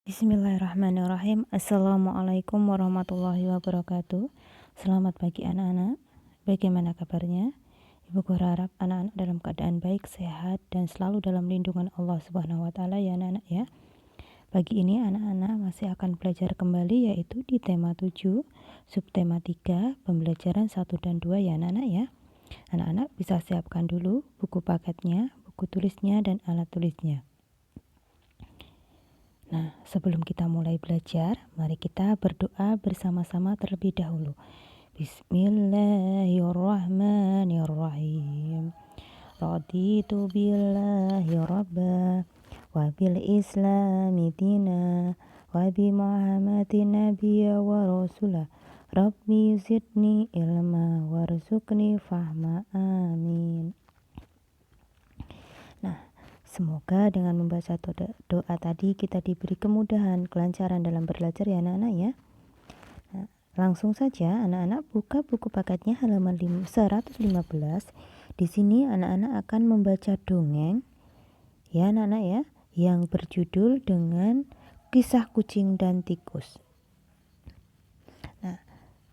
Bismillahirrahmanirrahim. Assalamualaikum warahmatullahi wabarakatuh. Selamat pagi anak-anak. Bagaimana kabarnya? Ibu harap anak-anak dalam keadaan baik, sehat, dan selalu dalam lindungan Allah Subhanahu wa taala ya anak-anak ya. Pagi ini anak-anak masih akan belajar kembali yaitu di tema 7, subtema 3, pembelajaran 1 dan 2 ya anak-anak ya. Anak-anak bisa siapkan dulu buku paketnya, buku tulisnya, dan alat tulisnya. Nah, sebelum kita mulai belajar, mari kita berdoa bersama-sama terlebih dahulu. Bismillahirrahmanirrahim. Raditu billahi rabba wa bil islami dina wa bi Muhammadin nabiyya wa rasulah. Rabbi zidni ilma warzuqni fahma. Amin. Nah, semoga dengan membaca doa tadi kita diberi kemudahan, kelancaran dalam belajar ya anak-anak ya. Nah, langsung saja anak-anak buka buku paketnya halaman 115. Di sini anak-anak akan membaca dongeng ya anak-anak ya, yang berjudul dengan Kisah Kucing dan Tikus. Nah,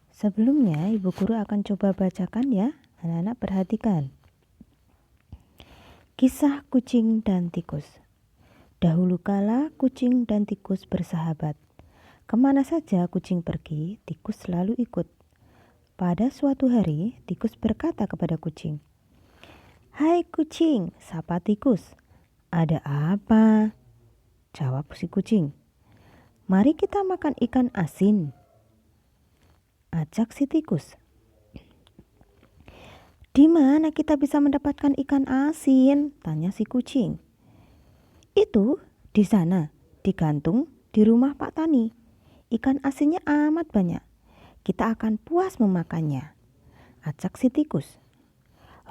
sebelumnya Ibu Guru akan coba bacakan ya. Anak-anak perhatikan. Kisah Kucing dan Tikus. Dahulu kala kucing dan tikus bersahabat. Kemana saja kucing pergi, tikus selalu ikut. Pada suatu hari, tikus berkata kepada kucing, "Hai kucing," sapa tikus. "Ada apa?" jawab si kucing. "Mari kita makan ikan asin," ajak si tikus. "Di mana kita bisa mendapatkan ikan asin?" tanya si kucing. "Itu di sana, digantung di rumah Pak Tani. Ikan asinnya amat banyak. Kita akan puas memakannya," ajak si tikus.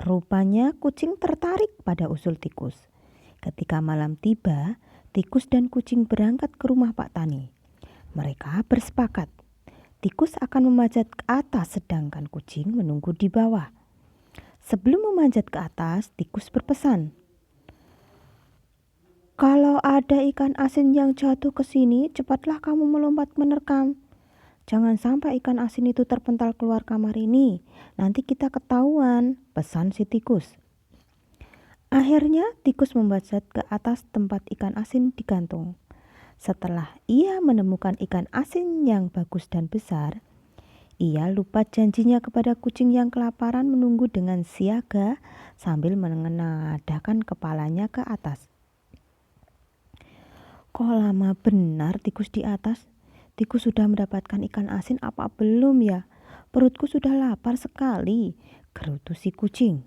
Rupanya kucing tertarik pada usul tikus. Ketika malam tiba, tikus dan kucing berangkat ke rumah Pak Tani. Mereka bersepakat, tikus akan memanjat ke atas sedangkan kucing menunggu di bawah. Sebelum memanjat ke atas, tikus berpesan, "Kalau ada ikan asin yang jatuh ke sini, cepatlah kamu melompat menerkam. Jangan sampai ikan asin itu terpental keluar kamar ini. Nanti kita ketahuan," pesan si tikus. Akhirnya tikus memanjat ke atas tempat ikan asin digantung. Setelah ia menemukan ikan asin yang bagus dan besar, ia lupa janjinya kepada kucing yang kelaparan menunggu dengan siaga sambil menengadahkan kepalanya ke atas. "Kok lama benar tikus di atas? Tikus sudah mendapatkan ikan asin apa belum ya? Perutku sudah lapar sekali," gerutu si kucing.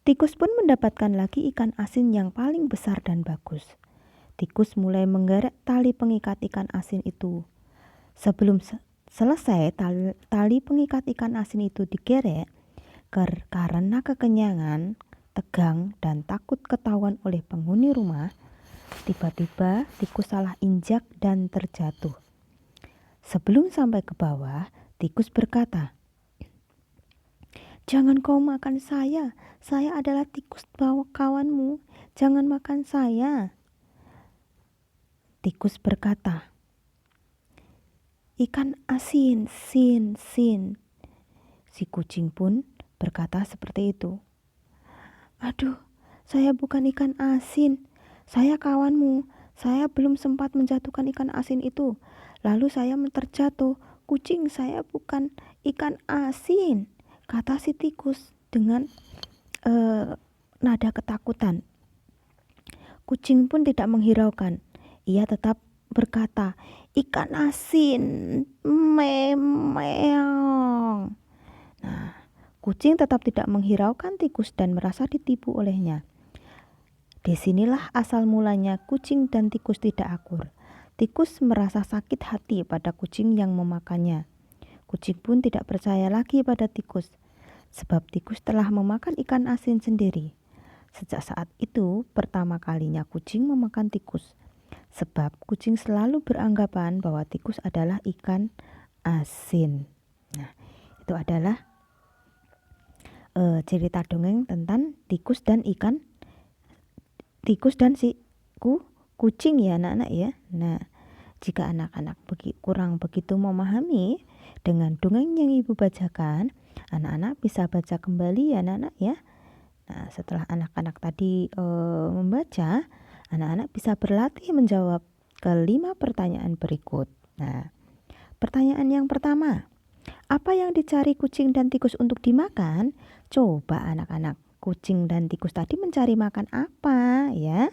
Tikus pun mendapatkan lagi ikan asin yang paling besar dan bagus. Tikus mulai menggerek tali pengikat ikan asin itu. Sebelum selesai tali pengikat ikan asin itu digerek, karena kekenyangan, tegang, dan takut ketahuan oleh penghuni rumah, tiba-tiba tikus salah injak dan terjatuh. Sebelum sampai ke bawah, tikus berkata, "Jangan kau makan saya adalah tikus kawanmu, jangan makan saya." Tikus berkata, "Ikan asin, sin, sin." Si kucing pun berkata seperti itu. "Aduh, saya bukan ikan asin, saya kawanmu. Saya belum sempat menjatuhkan ikan asin itu. Lalu saya terjatuh. Kucing, saya bukan ikan asin," kata si tikus dengan nada ketakutan. Kucing pun tidak menghiraukan. Ia tetap berkata, "Ikan asin, meong." Nah, kucing tetap tidak menghiraukan tikus dan merasa ditipu olehnya. Disinilah asal mulanya kucing dan tikus tidak akur. Tikus merasa sakit hati pada kucing yang memakannya. Kucing pun tidak percaya lagi pada tikus, sebab tikus telah memakan ikan asin sendiri. Sejak saat itu, pertama kalinya kucing memakan tikus, sebab kucing selalu beranggapan bahwa tikus adalah ikan asin. Nah, itu adalah cerita dongeng tentang tikus dan si kucing ya anak-anak ya. Nah, jika anak-anak kurang begitu memahami dengan dongeng yang ibu bacakan, anak-anak bisa baca kembali ya anak-anak ya. Nah, setelah anak-anak tadi membaca, anak-anak bisa berlatih menjawab ke 5 pertanyaan berikut. Nah, pertanyaan yang pertama, apa yang dicari kucing dan tikus untuk dimakan? Coba anak-anak, kucing dan tikus tadi mencari makan apa ya?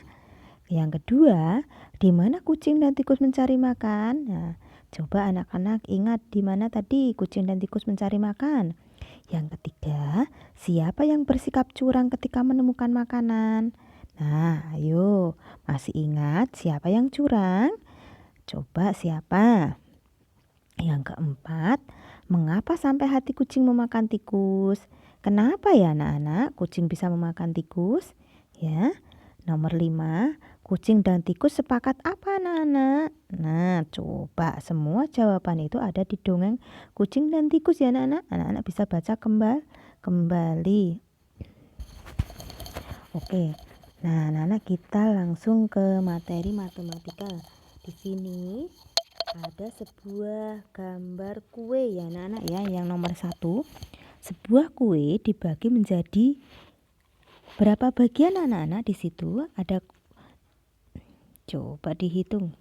Yang kedua, di mana kucing dan tikus mencari makan? Nah, coba anak-anak ingat di mana tadi kucing dan tikus mencari makan. Yang ketiga, siapa yang bersikap curang ketika menemukan makanan? Nah, ayo, masih ingat siapa yang curang? Coba siapa? Yang keempat, mengapa sampai hati kucing memakan tikus? Kenapa ya anak-anak kucing bisa memakan tikus? Ya, nomor 5, kucing dan tikus sepakat apa anak-anak? Nah, coba semua jawaban itu ada di dongeng kucing dan tikus ya anak-anak. Anak-anak bisa baca kembali. Oke, nah anak-anak kita langsung ke materi matematika. Di sini ada sebuah gambar kue ya anak-anak ya. Yang nomor 1, sebuah kue dibagi menjadi berapa bagian anak-anak? Di situ ada, coba dihitung,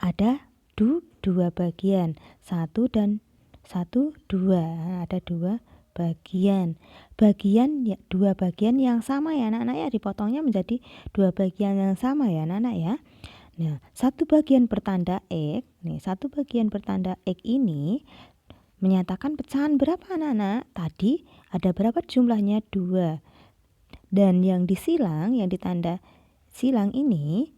ada 2 bagian, 1 dan 1, 2. Ada 2 bagian. Ya, 2 bagian yang sama ya anak-anak ya, dipotongnya menjadi 2 bagian yang sama ya anak-anak ya. Nah, 1 bagian bertanda X. Nih, 1 bagian bertanda X ini menyatakan pecahan berapa anak-anak? Tadi ada berapa jumlahnya? 2. Dan yang disilang, yang ditanda silang ini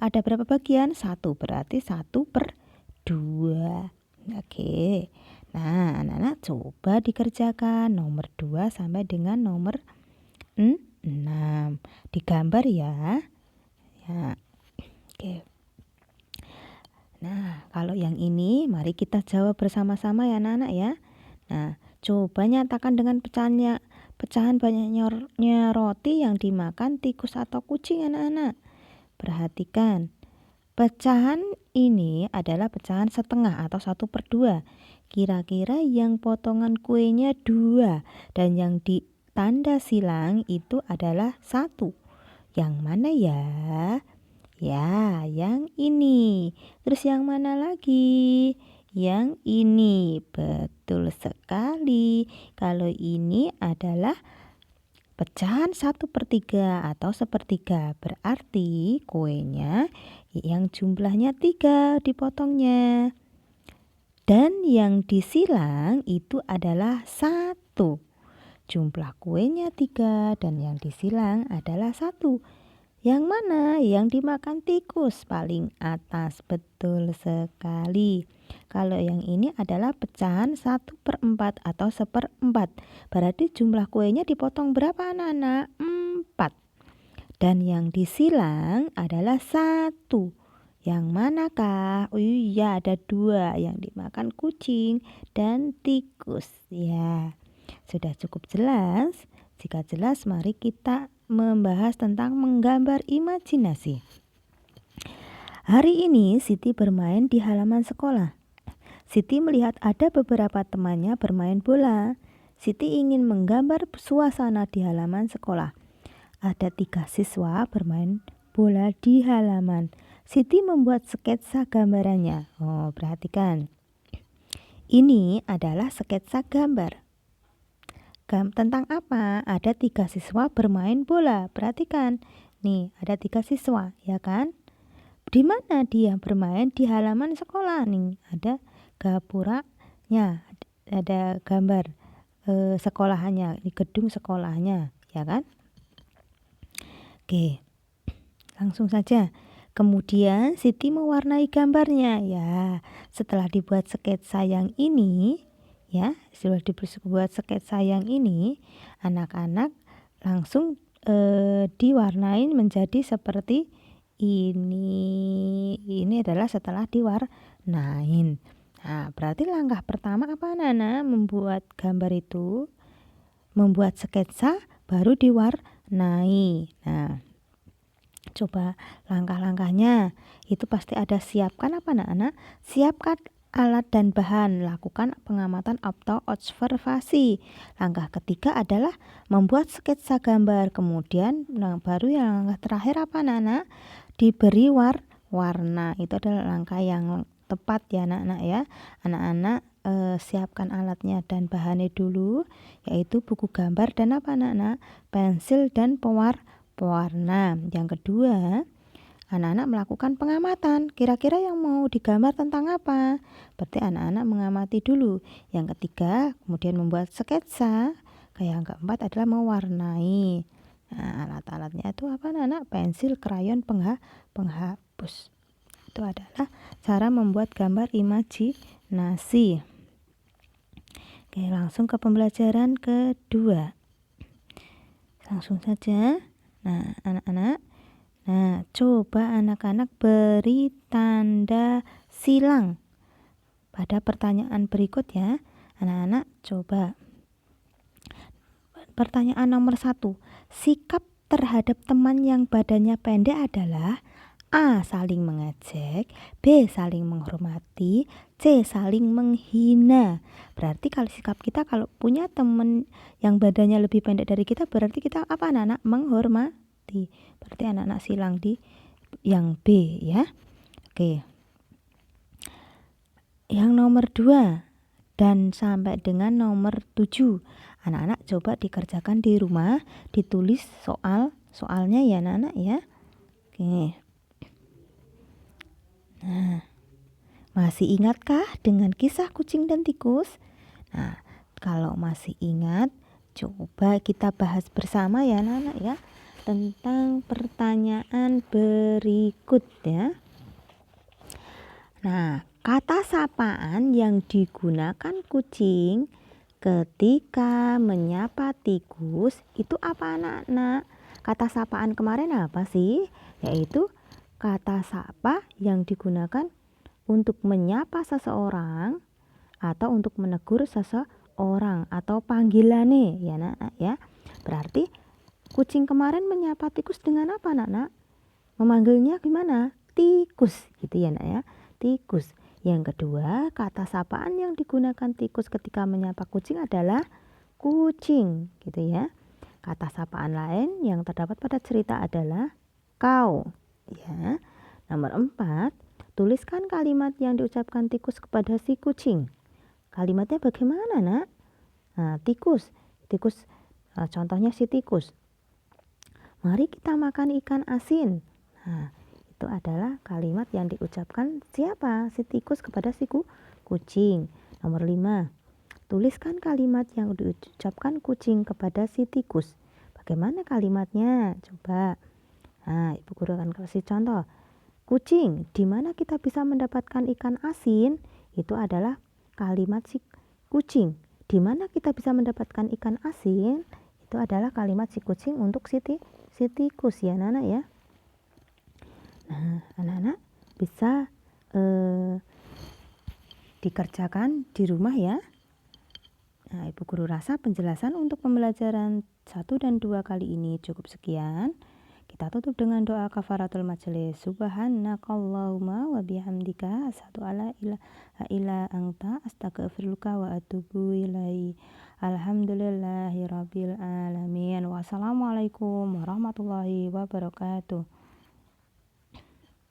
ada berapa bagian? 1, berarti 1/2. Oke. Nah, anak-anak coba dikerjakan nomor 2 sampai dengan nomor 6. Digambar ya. Ya. Oke. Nah, kalau yang ini mari kita jawab bersama-sama ya anak-anak ya. Nah, coba nyatakan dengan pecahan banyaknya roti yang dimakan tikus atau kucing anak-anak. Perhatikan, pecahan ini adalah pecahan setengah atau 1/2. Kira-kira yang potongan kuenya 2 dan yang ditanda silang itu adalah 1. Yang mana ya? Ya, yang ini. Terus yang mana lagi? Yang ini. Betul sekali. Kalau ini adalah pecahan 1/3 atau 1/3. Berarti kuenya yang jumlahnya 3 dipotongnya. Dan yang disilang itu adalah 1. Jumlah kuenya 3 dan yang disilang adalah 1. Yang mana? Yang dimakan tikus paling atas. Betul sekali. Kalau yang ini adalah pecahan 1/4 atau 1/4. Berarti jumlah kuenya dipotong berapa anak-anak? 4. Dan yang disilang adalah 1. Yang manakah? Oh iya, ada 2 yang dimakan kucing dan tikus. Ya, sudah cukup jelas? Jika jelas, mari kita membahas tentang menggambar imajinasi. Hari ini Siti bermain di halaman sekolah. Siti melihat ada beberapa temannya bermain bola. Siti ingin menggambar suasana di halaman sekolah. Ada 3 siswa bermain bola di halaman. Siti membuat sketsa gambarannya. Oh, perhatikan. Ini adalah sketsa gambar. Tentang apa? Ada 3 siswa bermain bola. Perhatikan. Nih, ada 3 siswa, ya kan? Di mana dia bermain? Di halaman sekolah nih. Ada gapuranya, ada gambar sekolahannya, di gedung sekolahnya, ya kan? Oke. Langsung saja. Kemudian Siti mewarnai gambarnya. Ya, setelah dibuat sketsa yang ini, ya, setelah dibuat sketsa yang ini, anak-anak langsung diwarnain menjadi seperti ini. Ini adalah setelah diwarnain. Nah, berarti langkah pertama apa anak-anak? Membuat gambar itu, membuat sketsa, baru diwarnai. Nah, Coba langkah-langkahnya. Itu pasti ada siapkan apa anak-anak? Siapkan alat dan bahan, lakukan pengamatan atau observasi. Langkah ketiga adalah membuat sketsa gambar. Kemudian baru yang langkah terakhir apa anak-anak? Diberi warna. Itu adalah langkah yang tepat ya anak-anak ya. Anak-anak siapkan alatnya dan bahannya dulu, yaitu buku gambar dan apa anak-anak? Pensil dan pewarna. Yang kedua, anak-anak melakukan pengamatan. Kira-kira yang mau digambar tentang apa? Berarti anak-anak mengamati dulu. Yang ketiga, kemudian membuat sketsa. Yang keempat adalah mewarnai. Nah, alat-alatnya itu apa anak-anak? Pensil, krayon, penghapus. Itu adalah cara membuat gambar imajinasi. Oke, langsung ke pembelajaran kedua. Langsung saja. Nah, anak-anak. Nah, coba anak-anak beri tanda silang pada pertanyaan berikut ya. Anak-anak coba. Pertanyaan nomor 1. Sikap terhadap teman yang badannya pendek adalah A. Saling mengejek, B. Saling menghormati, C. Saling menghina. Berarti kalau sikap kita kalau punya teman yang badannya lebih pendek dari kita, berarti kita apa anak-anak? Menghormati. Berarti anak-anak silang di yang B ya. Oke. Yang nomor 2 dan sampai dengan nomor 7. Anak-anak coba dikerjakan di rumah, ditulis soalnya ya anak-anak ya. Oke. Nah, masih ingatkah dengan kisah kucing dan tikus? Nah, kalau masih ingat, coba kita bahas bersama ya anak-anak ya, tentang pertanyaan berikut ya. Nah, kata sapaan yang digunakan kucing ketika menyapa tikus itu apa anak-anak? Kata sapaan kemarin apa sih? Yaitu kata sapa yang digunakan untuk menyapa seseorang atau untuk menegur seseorang atau panggilannya ya anak-anak ya. Berarti kucing kemarin menyapa tikus dengan apa anak-anak? Memanggilnya gimana? Tikus gitu ya anak ya. Tikus. Yang kedua, kata sapaan yang digunakan tikus ketika menyapa kucing adalah kucing gitu ya. Kata sapaan lain yang terdapat pada cerita adalah kau ya. Nomor 4, tuliskan kalimat yang diucapkan tikus kepada si kucing. Kalimatnya bagaimana nak? Nah, tikus contohnya si tikus. Mari kita makan ikan asin. Nah, itu adalah kalimat yang diucapkan siapa? Si tikus kepada si kucing. Nomor 5, tuliskan kalimat yang diucapkan kucing kepada si tikus. Bagaimana kalimatnya? Coba. Nah, Ibu Guru akan kasih contoh. Kucing, di mana kita bisa mendapatkan ikan asin? Itu adalah kalimat si kucing. Di mana kita bisa mendapatkan ikan asin? Itu adalah kalimat si kucing untuk si tikus ya anak-anak ya. Nah, anak-anak bisa dikerjakan di rumah ya. Nah, Ibu Guru rasa penjelasan untuk pembelajaran 1 dan 2 kali ini cukup sekian. Kita tutup dengan doa kafaratul majelis. Subhanakallahumma wa bihamdika asyhadu alla ilaha illa anta astaghfiruka wa atubu ilaik. Alhamdulillahirabbil alamin. Wassalamualaikum warahmatullahi wabarakatuh.